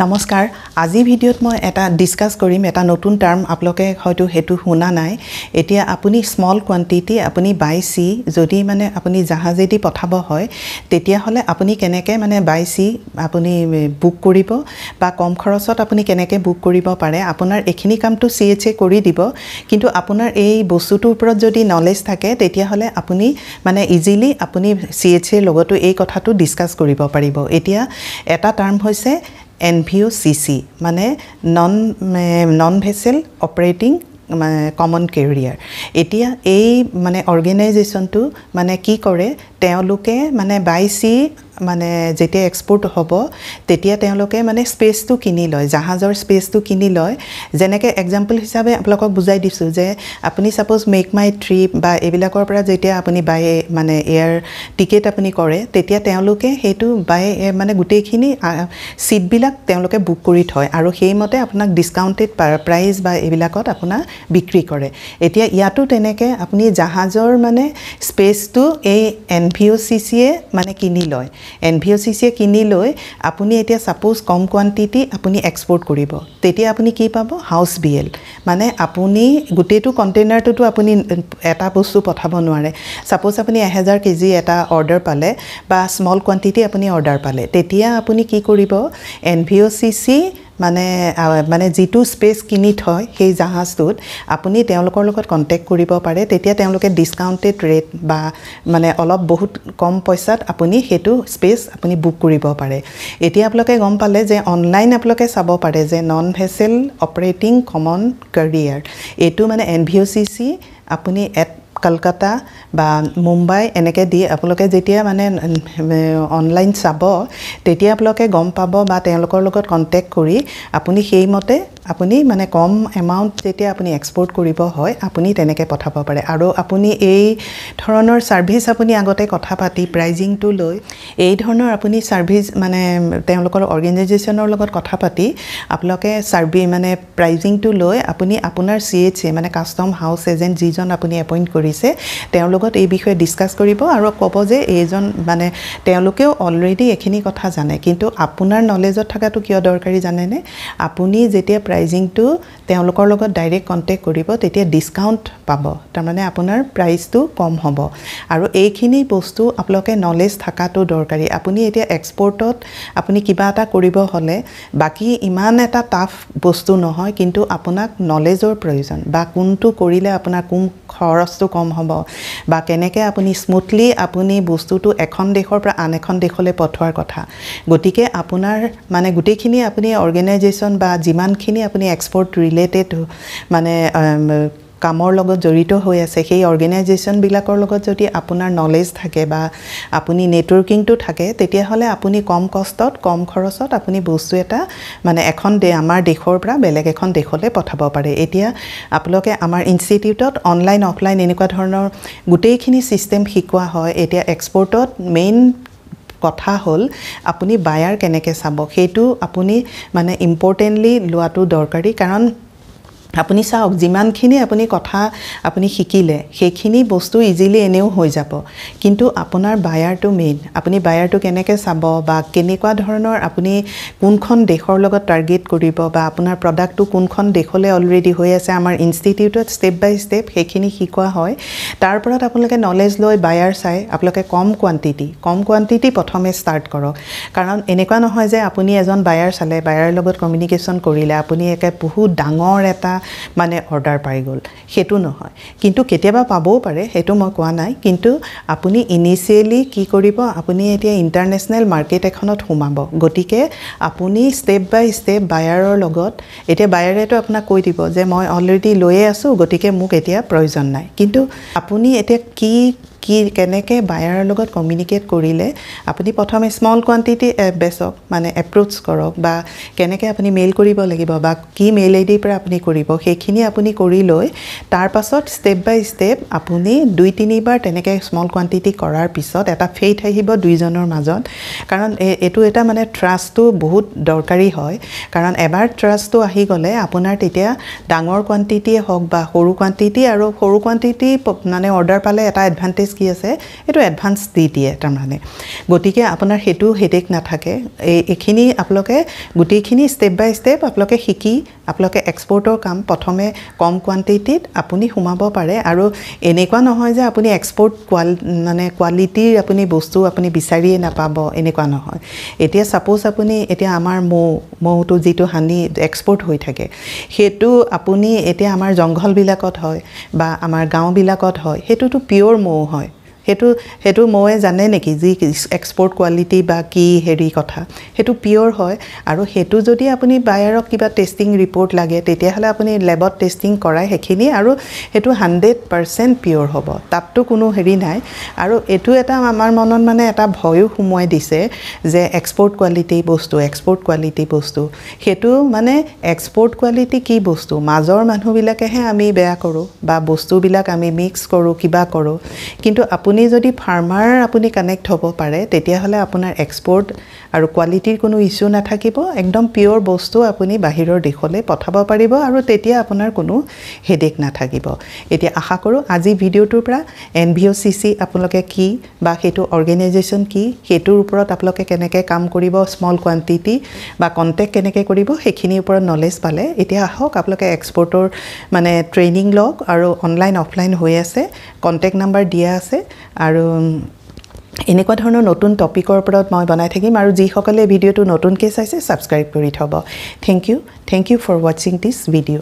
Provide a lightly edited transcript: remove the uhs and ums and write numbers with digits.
নমস্কাৰ আজি ভিডিঅ'ত মই এটা ডিসকাস কৰিম এটা নতুন টার্ম আপোনালোকে হয়তো হেতু শুনা নাই এতিয়া আপুনি স্মল কোয়ান্টিটি আপুনি বাই সি যদি মানে আপুনি জাহাজেদি পঠাব হয় তেতিয়া হলে আপুনি কেনেকে মানে বাই সি আপুনি বুক কৰিব বা কম খৰচত আপুনি কেনেকে বুক কৰিব পাৰে আপোনাৰ এখিনি কামটো সিএচএ কৰি দিব কিন্তু আপোনাৰ এই বস্তুটোৰ ওপৰত যদি নলেজ থাকে তেতিয়া হলে আপুনি মানে ইজিলি আপুনি সিএচএ লগতো এই কথাটো ডিসকাস কৰিব পাৰিব এতিয়া এটা টার্ম হৈছে NVOCC মানে non vessel operating common carrier এতিয়া এই মানে অর্গানাইজেশনটো মানে কি কৰে তেওঁলোকে মানে বাই সি মানে যেতিয়া এক্সপোৰ্ট হ'ব তেতিয়া তেওঁলোকে মানে স্পেসটো কিনি লয় জাহাজৰ স্পেসটো কিনি লয় যেনেকে এক্সাম্পল হিচাপে আপোনালোকক বুজাই দিছো যে আপুনি সাপোজ মেক মাই ট্ৰিপ বা এবিলাকৰ পৰা যেতিয়া আপুনি বাই মানে এয়াৰ টিকেট আপুনি কৰে তেতিয়া তেওঁলোকে হেতু বাই মানে গুটেখিনি সিট বিলাক তেওঁলোকে বুক কৰি থয় আৰু সেইমতে আপোনাক ডিসকাউন্টেড প্ৰাইস বা এবিলাকত আপোনা বিক্ৰী কৰে এতিয়া ইয়াটো তেনেকে আপুনি জাহাজৰ মানে স্পেসটো এই NVOCC এ মানে কিনি লয় NVOCC কিনি লৈ আপুনি এতিয়া সাপোজ কম কোয়ান্টিটি আপুনি এক্সপোর্ট কৰিব তেতিয়া আপুনি কি পাব হাউস বিএল মানে আপুনি গুটেটো কন্টেইনাৰটো আপুনি এটা বস্তু পঠাব নোৱাৰে সাপোজ আপুনি 1000 কেজি এটা অৰ্ডাৰ পালে বা স্মল কোয়ান্টিটি আপুনি অৰ্ডাৰ পালে তেতিয়া আপুনি কি কৰিব NVOCC মানে যেটো স্পেস কিনি থয় সেই জাহাজটোত আপুনি তেওঁলোকৰ লগত কন্টাক্ট কৰিব পাৰে তেতিয়া তেওঁলোকে ডিসকাউন্টেড ৰেট বা মানে অলপ বহুত কম পইচাত আপুনি হেতু স্পেস আপুনি বুক কৰিব পাৰে এতিয়া আপোনালোকে গম পালে যে অনলাইন আপোনালোকে চাব পাৰে যে non vessel operating common career এটো মানে NVOCC আপুনি কলকাতা বা মুম্বাই এনেকে দি আপোনালোকে যেতিয়া মানে অনলাইন চাব তেতিয়া আপোনালোকে গম পাব বা তেওঁলোকৰ লগত কন্টাক্ট কৰি আপুনি সেইমতে আপুনি মানে কম এমাউন্ট যেতিয়া আপুনি এক্সপোৰ্ট কৰিব হয় আপুনি তেনেকে পঠাব পাৰে আৰু আপুনি এই ধৰণৰ সাৰ্ভিস আপুনি আগতে কথা পাতি প্ৰাইজিং টু লৈ এই ধৰণৰ আপুনি সাৰ্ভিস মানে তেওঁলোকৰ অৰ্গানাইজেচনৰ লগত কথা পাতি আপোনালোকে সাৰ্ভি মানে প্ৰাইজিং টু লৈ আপুনি আপোনাৰ সিএচএ মানে কাস্টম হাউস এজেন্ট যিজন আপুনি এপইন্ট কৰিছে তেওঁলোকৰ এই বিষয়ে ডিসকাস কৰিব আৰু ক'ব যে এইজন মানে তেওঁলোকেও অলৰেডি এখিনি কথা জানে কিন্তু আপোনাৰ নলেজত থাকাটো কিয় দৰকাৰি জানেনে আপুনি যেতিয়া প্ৰাইজিং টু তেওঁলোকৰ লগত ডাইৰেক্ট কন্টাক্ট কৰিব তেতিয়া ডিসকাউন্ট পাব তাৰ মানে আপোনাৰ প্ৰাইসটো কম হ'ব আৰু এইখিনি বস্তু আপোনালোকে নলেজ থাকাটো দৰকাৰি আপুনি এতিয়া এক্সপোৰ্টত আপুনি কিবা এটা কৰিব হলে বাকি ইমান এটা টাফ বস্তু নহয় কিন্তু আপোনাক নলেজৰ প্ৰয়োজন বা কোনটো কৰিলে আপোনাৰ কোন খৰচটো কম হ'ব বা কেনেকে আপুনি স্মুথলি আপুনি বস্তুটো এখন দেশৰ পৰা আন এখন দেশলৈ পঠোৱাৰ কথা গতিকে আপোনাৰ মানে গুটেখিনি আপুনি অৰ্গানাইজেচন বা যিমানখিনি আপুনি এক্সপোৰ্ট ৰিলেটেড মানে কামৰ লগত জড়িত হৈ আছে সেই অৰ্গানাইজেচন বিলাকৰ লগত যদি আপোনাৰ নলেজ থাকে বা আপুনি নেটৱৰ্কিংটো থাকে তেতিয়া হলে আপুনি কম কষ্টত কম খৰচত আপুনি বস্তু এটা মানে এখন আমাৰ দেশৰ পৰা বেলেগ এখন দেশলৈ পঠাব পাৰে এতিয়া আপোনালোকে আমাৰ ইনষ্টিটিউটত অনলাইন অফলাইন এনেকুৱা ধৰণৰ গুটেইখিনি সিস্টেম শিকোৱা হয় এতিয়া এক্সপোৰ্টত মেইন কথা হল আপুনি বায়াৰ কেনেকে চাব হেতু আপুনি মানে ইম্পৰ্টেন্টলি লোৱাটো দৰকাৰি কাৰণ আপুনি চাওক যিমানখিনি আপুনি কথা আপুনি শিকিলে সেইখিনি বস্তু ইজিলি এনেও হৈ যাব কিন্তু আপোনাৰ বায়াৰটো মেইন আপুনি বায়াৰটো কেনেকে চাব বা কেনেকুৱা ধৰণৰ আপুনি কোনখন দেশৰ লগত টাৰ্গেট কৰিব বা আপোনাৰ প্ৰডাক্টটো কোনখন দেশলৈ অলৰেডি হৈ আছে আমাৰ ইনষ্টিটিউটত স্টেপ বাই স্টেপ সেইখিনি শিকোৱা হয় তাৰ পৰত আপোনালোকে নলেজ লৈ বায়াৰ চাই আপোনালোকে কম কোয়ান্টিটি প্ৰথমে ষ্টাৰ্ট কৰক কাৰণ এনেকুৱা নহয় যে আপুনি এজন বায়াৰ চালে বায়াৰৰ লগত কমিউনিকেশ্যন কৰিলে আপুনি একে বহুত ডাঙৰ এটা মানে অৰ্ডাৰ পাই গল হেতু নহয় কিন্তু কেতিয়াবা পাবও পাৰে হেতু মই কোৱা নাই কিন্তু আপুনি ইনিশিয়ালি কি কৰিব আপুনি এতিয়া ইন্টাৰনেশনাল মাৰ্কেট এখনত সোমাব গটিকে আপুনি স্টেপ বাই স্টেপ বায়াৰৰ লগত এতিয়া বায়াৰেটো আপোনাক কৈ দিব যে মই অলৰেডি লৈয়ে আছো গটিকে মোক এতিয়া প্ৰয়োজন নাই কিন্তু আপুনি এতিয়া কি কেনেকে বায়াৰৰ লগত কমিউনিকেট কৰিলে আপুনি প্ৰথমে স্মল কোয়ান্টিটি বেছক মানে এপ্ৰোচ কৰক বা কেনেকে আপুনি মেইল কৰিব লাগিব বা কি মেইল আইডি পৰা আপুনি কৰিব সেইখিনি আপুনি কৰি লৈ তাৰ পাছত স্টেপ বাই স্টেপ আপুনি 2-3 বাৰ তেনেকে স্মল কোয়ান্টিটি কৰাৰ পিছত এটা ফেইথ আহিব দুইজনৰ মাজত কাৰণ এটো এটা মানে ট্ৰাষ্টটো বহুত দৰকাৰি হয় কাৰণ এবাৰ ট্ৰাষ্টটো আহি গলে আপোনাৰ তেতিয়া ডাঙৰ কোয়ান্টিটি হওক বা সৰু কোয়ান্টিটি আৰু সৰু কোয়ান্টিটি মানে অৰ্ডাৰ পালে এটা এডভান্টেজ কি আছে এইটো এডভান্স দি দিয়ে তাৰমানে গতিকে আপোনাৰ হেতু হেডেক নাথাকে এইখিনি আপোনালোকে গুটিখিনি ষ্টেপ বাই ষ্টেপ আপোনালোকে শিকি আপোনালোকে এক্সপোৰ্টৰ কাম প্ৰথমে কম কোৱান্টিটিত আপুনি সোমাব পাৰে আৰু এনেকুৱা নহয় যে আপুনি এক্সপোৰ্ট মানে কোৱালিটিৰ আপুনি বস্তু আপুনি বিচাৰিয়ে নাপাব এনেকুৱা নহয় এতিয়া সাপোজ আপুনি এতিয়া আমাৰ মৌটো যেটো হানি এক্সপোৰ্ট হৈ থাকে হেতু আপুনি এতিয়া আমাৰ জংঘলবিলাকত হয় বা আমাৰ গাঁওবিলাকত হয় হেতুটো পিওৰ মৌ হয় হেতু মৌয়ে জানে নেকি যি এক্সপোৰ্ট কোৱালিটি বা কি হেৰি কথা হেতু পিওৰ হয় আৰু হেতু যদি আপুনি বায়াৰক কিবা টেষ্টিং ৰিপৰ্ট লাগে তেতিয়াহলে আপুনি ল্যাবত টেষ্টিং কৰাই হেখিনি আৰু হেতু 100% পিওৰ হ'ব তাতটো কোনো হেৰি নাই আৰু এটো এটা আমাৰ মনত মানে এটা ভয়ও সুমুৱাই দিছে যে এক্সপোৰ্ট কোৱালিটি বস্তু হেতু মানে এক্সপোৰ্ট কোৱালিটি কি বস্তু মাজৰ মানুহবিলাকেহে আমি বেয়া কৰো বা বস্তুবিলাক আমি মিক্স কৰো কিবা কৰো কিন্তু আপুনি যদি ফাৰ্মাৰ আপুনি কানেক্ট হ'ব পাৰে তেতিয়াহলে আপোনাৰ এক্সপোৰ্ট আৰু কোৱালিটিৰ কোনো ইস্যু নাথাকিব একদম পিওৰ বস্তু আপুনি বাহিৰৰ দেশলৈ পঠাব পাৰিব আৰু তেতিয়া আপোনাৰ কোনো হেডেক নাথাকিব এতিয়া আশা কৰো আজি ভিডিওটোৰ পৰা এনভিঅ'চিচি আপোনালোকে কি বা হেতু অৰ্গানাইজেশ্যন কি হেতুৰ ওপৰত আপোনালোকে কেনেকৈ কাম কৰিব স্মল কোৱান্টিটি বা কন্টেক্ট কেনেকৈ কৰিব হেখিনিৰ ওপৰত নলেজ পালে এতিয়া আহক আপোনালোকে এক্সপোৰ্টৰ মানে ট্ৰেইনিং লওক আৰু অনলাইন অফলাইন হৈ আছে কন্টেক্ট নাম্বাৰ দিয়া আছে আৰু এনেকুৱা ধৰণৰ নতুন টপিকৰ ওপৰত মই বনাই থাকিম আৰু যিসকলে ভিডিওটো নতুনকৈ চাইছে সাবস্ক্ৰাইব কৰি থব thank you for watching this video